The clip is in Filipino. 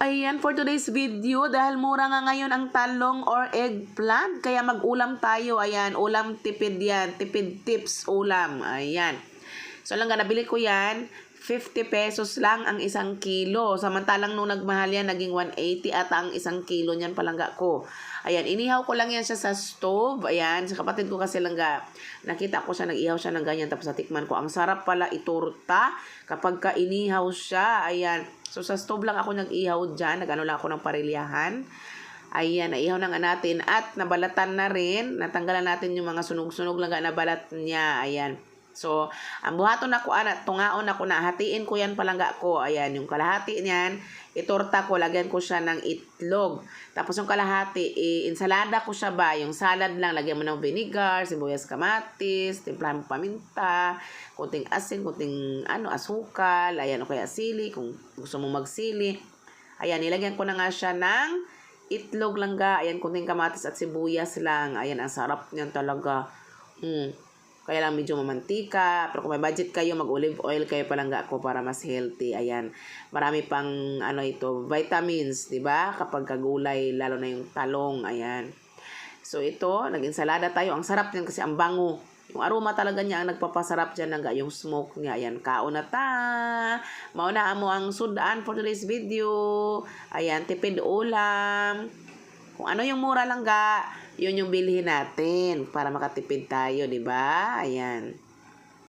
Ayan, for today's video, dahil mura nga ngayon ang talong or eggplant, kaya mag-ulam tayo. Ayan, ulam tipid yan. Tipid tips ulam. Ayan. So, lang nabili ko yan. 50 pesos lang ang isang kilo. Samantalang nung nagmahal yan, naging 180 at ang isang kilo niyan palangga ko. Ayan, inihaw ko lang yan siya sa stove. Ayan, sa kapatid ko kasi langga, nakita ko siya, nag-ihaw siya ng ganyan. Tapos natikman ko, ang sarap pala iturta kapag ka inihaw siya. Ayan, so sa stove lang ako nag-ihaw dyan. Nag-ano lang ako ng parilyahan. Ayan, naihaw na nga natin at nabalatan na rin. Natanggalan natin yung mga sunog-sunog lang na balat niya. Ayan. So, ang buhaton ako, tungaon ako na, hatiin ko yan palangga ko. Ayan, yung kalahati niyan, itorta ko, lagyan ko siya ng itlog. Tapos yung kalahati, insalada ko siya ba? Yung salad lang, lagyan mo ng vinegar, sibuyas kamatis, timplahan mo paminta, kunting asin, kunting asukal, ayan, o kaya sili, kung gusto mo magsili. Ayan, nilagyan ko na nga siya ng itlog lang ga. Ayan, kunting kamatis at sibuyas lang. Ayan, ang sarap niyan talaga. Kaya lang medyo mamantika. Pero kung may budget kayo, mag-olive oil kayo palangga ko para mas healthy. Ayan. Marami pang vitamins, 'di ba? Kapag kagulay, lalo na yung talong. Ayan. So ito, nag-ensalada tayo. Ang sarap niyan kasi ang bango. Yung aroma talaga niya ang nagpapasarap diyan ng yung smoke niya. Ayan, kaon na ta. Mauna mo ang sudan for today's video. Ayan, tipid ulam. Kung ano yung mura lang ga, yun yung bilhin natin para makatipid tayo, di ba? Ayan.